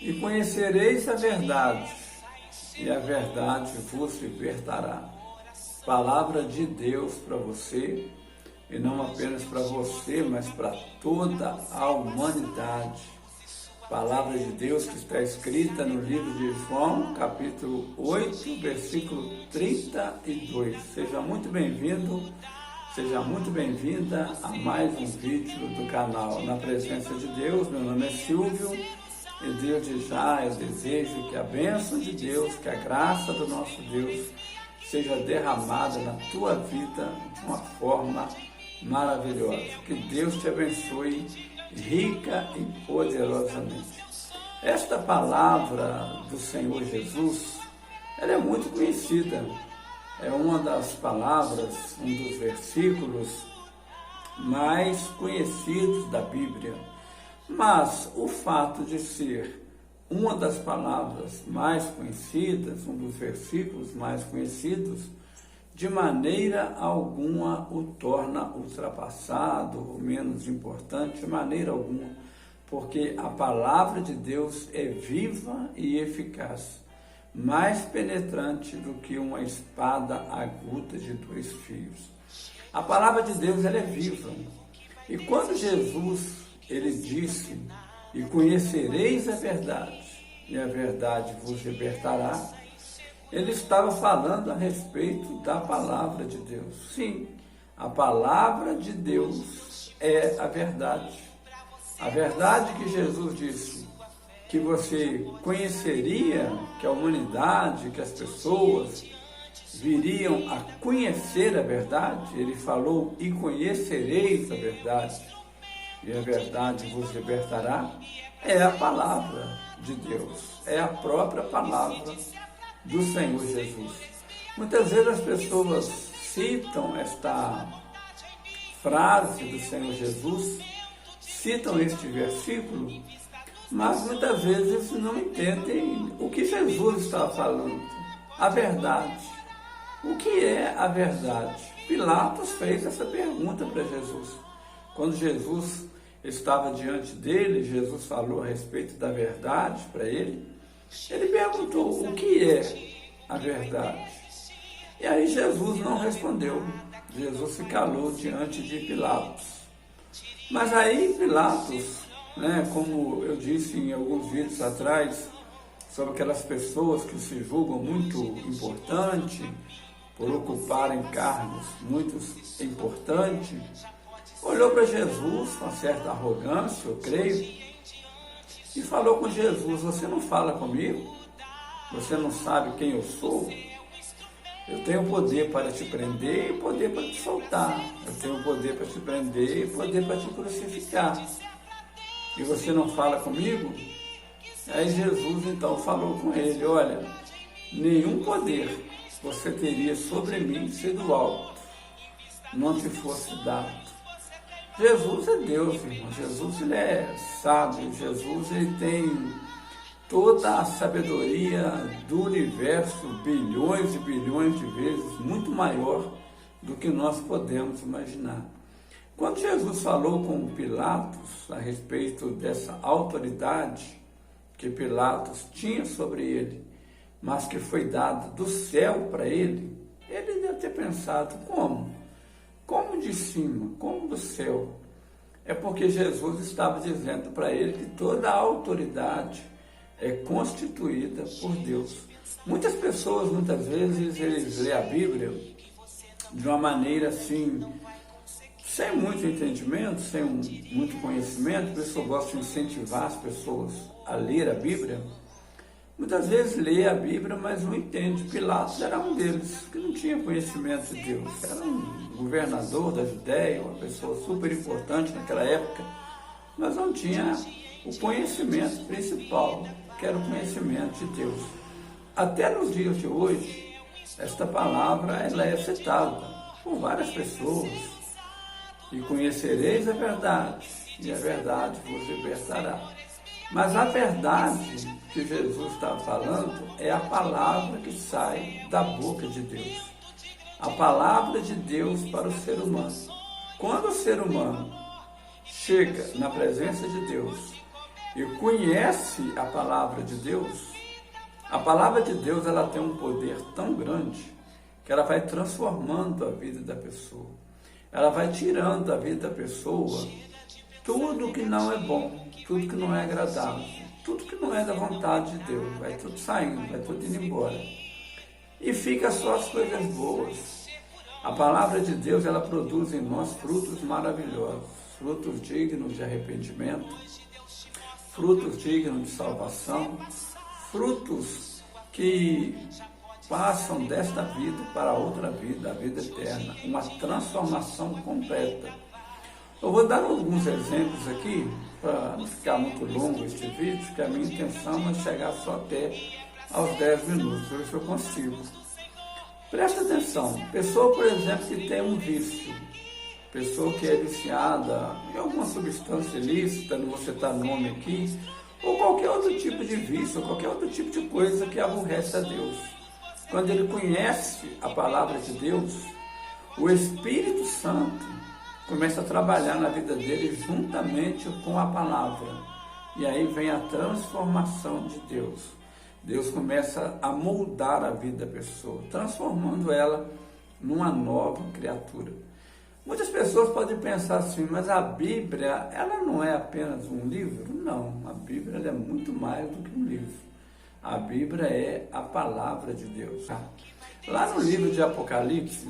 E conhecereis a verdade, e a verdade vos libertará. Palavra de Deus para você, e não apenas para você, mas para toda a humanidade. Palavra de Deus que está escrita no livro de João, capítulo 8, versículo 32. Seja muito bem-vindo, seja muito bem-vinda a mais um vídeo do canal Na Presença de Deus. Meu nome é Silvio e desde já eu desejo que a bênção de Deus, que a graça do nosso Deus seja derramada na tua vida de uma forma maravilhosa. Que Deus te abençoe rica e poderosamente. Esta palavra do Senhor Jesus, ela é muito conhecida. É uma das palavras, um dos versículos mais conhecidos da Bíblia. Mas o fato de ser uma das palavras mais conhecidas, um dos versículos mais conhecidos, de maneira alguma o torna ultrapassado ou menos importante, de maneira alguma, porque a palavra de Deus é viva e eficaz, mais penetrante do que uma espada aguda de 2 fios. A palavra de Deus, ela é viva. E quando Jesus, ele disse, e conhecereis a verdade, e a verdade vos libertará, ele estava falando a respeito da palavra de Deus. Sim, a palavra de Deus é a verdade. A verdade que Jesus disse, que você conheceria, que a humanidade, que as pessoas viriam a conhecer a verdade, ele falou, e conhecereis a verdade, e a verdade vos libertará, é a palavra de Deus, é a própria palavra do Senhor Jesus. Muitas vezes as pessoas citam esta frase do Senhor Jesus, citam este versículo, mas muitas vezes não entendem o que Jesus está falando. A verdade. O que é a verdade? Pilatos fez essa pergunta para Jesus. Quando Jesus estava diante dele, Jesus falou a respeito da verdade para ele. Ele perguntou, o que é a verdade? E aí Jesus não respondeu. Jesus se calou diante de Pilatos. Mas aí Pilatos, como eu disse em alguns vídeos atrás, sobre aquelas pessoas que se julgam muito importantes, por ocuparem cargos muito importantes, olhou para Jesus com certa arrogância, eu creio, e falou com Jesus, você não fala comigo? Você não sabe quem eu sou? Eu tenho poder para te prender e poder para te soltar. Eu tenho poder para te prender e poder para te crucificar. E você não fala comigo? Aí Jesus então falou com ele, olha, nenhum poder você teria sobre mim se do alto não te fosse dado. Jesus é Deus, irmão. Jesus, ele é sábio. Jesus, ele tem toda a sabedoria do universo, bilhões e bilhões de vezes, muito maior do que nós podemos imaginar. Quando Jesus falou com Pilatos a respeito dessa autoridade que Pilatos tinha sobre ele, mas que foi dada do céu para ele, ele deve ter pensado, como? Como de cima, como do céu? É porque Jesus estava dizendo para ele que toda a autoridade é constituída por Deus. Muitas pessoas, muitas vezes, eles lêem a Bíblia de uma maneira assim, sem muito entendimento, sem muito conhecimento, por isso eu gosto de incentivar as pessoas a ler a Bíblia. Muitas vezes lê a Bíblia, mas não entende. Pilatos era um deles, que não tinha conhecimento de Deus. Era um governador da Judéia, uma pessoa super importante naquela época, mas não tinha o conhecimento principal, que era o conhecimento de Deus. Até nos dias de hoje, esta palavra ela é citada por várias pessoas. E conhecereis a verdade, e a verdade vos libertará. Mas a verdade que Jesus está falando é a palavra que sai da boca de Deus. A palavra de Deus para o ser humano. Quando o ser humano chega na presença de Deus e conhece a palavra de Deus, a palavra de Deus ela tem um poder tão grande que ela vai transformando a vida da pessoa. Ela vai tirando da vida da pessoa tudo que não é bom, tudo que não é agradável, tudo que não é da vontade de Deus. Vai tudo saindo, vai tudo indo embora. E fica só as coisas boas. A palavra de Deus ela produz em nós frutos maravilhosos, frutos dignos de arrependimento, frutos dignos de salvação, frutos que passam desta vida para outra vida, a vida eterna, uma transformação completa. Eu vou dar alguns exemplos aqui, para não ficar muito longo este vídeo, que a minha intenção é chegar só até aos 10 minutos, ver se eu consigo. Presta atenção, pessoa, por exemplo, que tem um vício, pessoa que é viciada em alguma substância ilícita, não vou citar nome aqui, ou qualquer outro tipo de vício, ou qualquer outro tipo de coisa que aborrece a Deus. Quando ele conhece a palavra de Deus, o Espírito Santo começa a trabalhar na vida dele juntamente com a palavra. E aí vem a transformação de Deus. Deus começa a moldar a vida da pessoa, transformando ela numa nova criatura. Muitas pessoas podem pensar assim, mas a Bíblia, ela não é apenas um livro? Não, a Bíblia ela é muito mais do que um livro. A Bíblia é a palavra de Deus. Lá no livro de Apocalipse,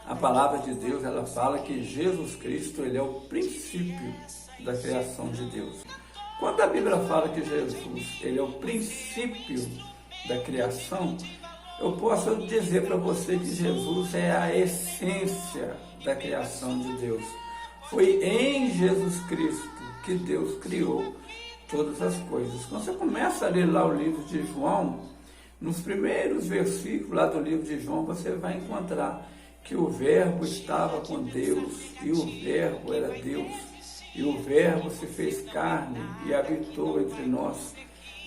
a palavra de Deus, ela fala que Jesus Cristo, ele é o princípio da criação de Deus. Quando a Bíblia fala que Jesus, ele é o princípio da criação, eu posso dizer para você que Jesus é a essência da criação de Deus. Foi em Jesus Cristo que Deus criou todas as coisas. Quando você começa a ler lá o livro de João, nos primeiros versículos lá do livro de João, você vai encontrar que o Verbo estava com Deus, e o Verbo era Deus, e o Verbo se fez carne e habitou entre nós.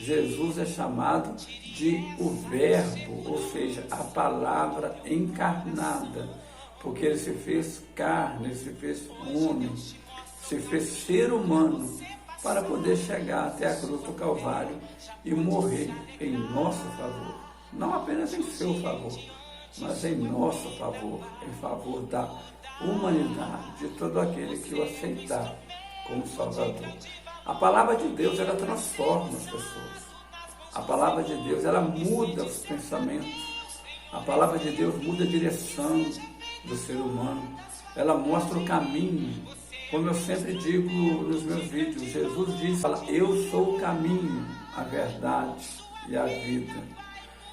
Jesus é chamado de o Verbo, ou seja, a palavra encarnada, porque ele se fez carne, ele se fez homem, se fez ser humano, para poder chegar até a cruz do Calvário e morrer em nosso favor. Não apenas em seu favor, mas em nosso favor, em favor da humanidade, de todo aquele que o aceitar como Salvador. A palavra de Deus, ela transforma as pessoas. A palavra de Deus, ela muda os pensamentos. A palavra de Deus muda a direção do ser humano. Ela mostra o caminho. Como eu sempre digo nos meus vídeos, Jesus diz, fala, eu sou o caminho, a verdade e a vida.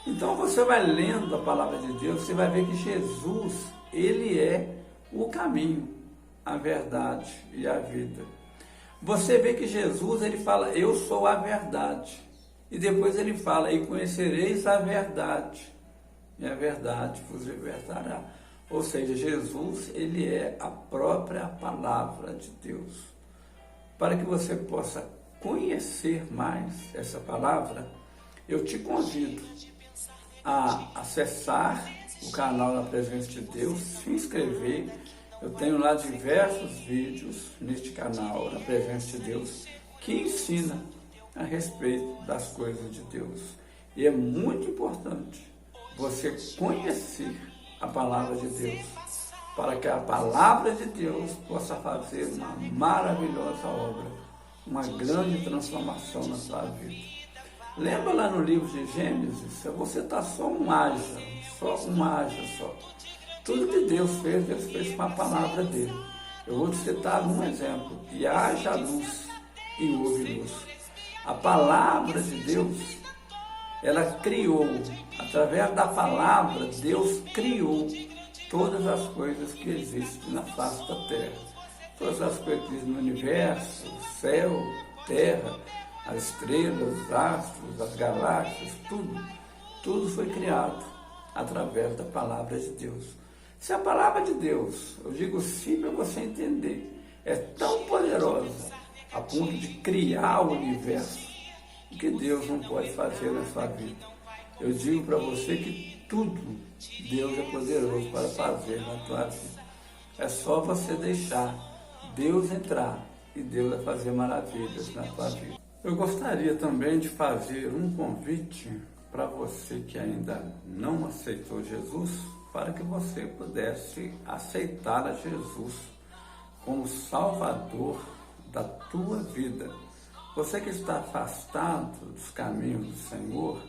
Então você vai lendo a palavra de Deus, você vai ver que Jesus, ele é o caminho, a verdade e a vida. Você vê que Jesus, ele fala, eu sou a verdade. E depois ele fala, e conhecereis a verdade, e a verdade vos libertará. Ou seja, Jesus, ele é a própria palavra de Deus. Para que você possa conhecer mais essa palavra, eu te convido a acessar o canal Na Presença de Deus, se inscrever. Eu tenho lá diversos vídeos neste canal, Na Presença de Deus, que ensina a respeito das coisas de Deus. E é muito importante você conhecer a palavra de Deus, para que a palavra de Deus possa fazer uma maravilhosa obra, uma grande transformação na sua vida. Lembra lá no livro de Gênesis, você está só um haja só. Tudo que Deus fez com a palavra dele. Eu vou te citar um exemplo, e haja luz e houve luz. A palavra de Deus, ela criou, através da palavra, Deus criou todas as coisas que existem na face da terra. Todas as coisas que existem no universo, céu, terra, as estrelas, os astros, as galáxias, tudo foi criado através da palavra de Deus. Se a palavra de Deus, eu digo sim para você entender, é tão poderosa a ponto de criar o universo, o que Deus não pode fazer na sua vida. Eu digo para você que tudo Deus é poderoso para fazer na tua vida. É só você deixar Deus entrar e Deus vai fazer maravilhas na tua vida. Eu gostaria também de fazer um convite para você que ainda não aceitou Jesus, para que você pudesse aceitar a Jesus como Salvador da tua vida. Você que está afastado dos caminhos do Senhor,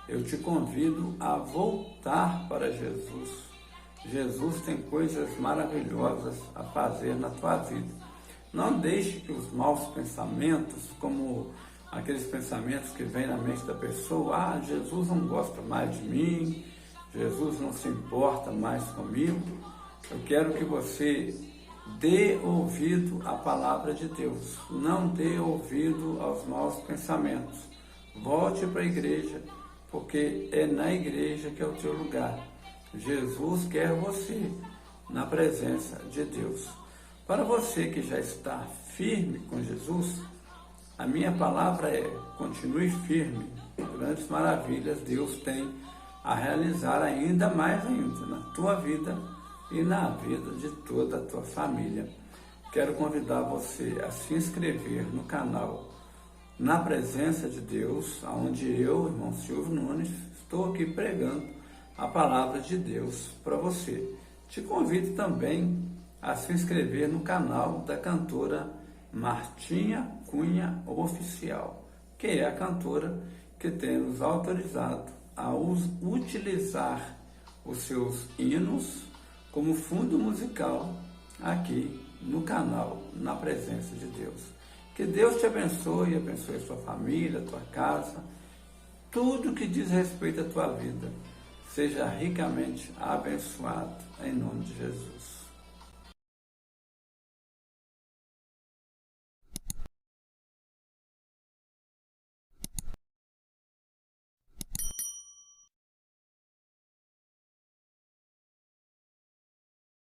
eu te convido a voltar para Jesus. Jesus tem coisas maravilhosas a fazer na tua vida. Não deixe que os maus pensamentos, como aqueles pensamentos que vêm na mente da pessoa, Jesus não gosta mais de mim, Jesus não se importa mais comigo. Eu quero que você dê ouvido à palavra de Deus, não dê ouvido aos maus pensamentos. Volte para a igreja, porque é na igreja que é o teu lugar. Jesus quer você na presença de Deus. Para você que já está firme com Jesus, a minha palavra é: continue firme. Grandes maravilhas Deus tem a realizar ainda mais na tua vida e na vida de toda a tua família. Quero convidar você a se inscrever no canal Na Presença de Deus, onde eu, irmão Silvio Nunes, estou aqui pregando a palavra de Deus para você. Te convido também a se inscrever no canal da cantora Martinha Cunha Oficial, que é a cantora que tem nos autorizado a utilizar os seus hinos como fundo musical aqui no canal Na Presença de Deus. Que Deus te abençoe, abençoe a sua família, a tua casa, tudo que diz respeito à tua vida. Seja ricamente abençoado em nome de Jesus.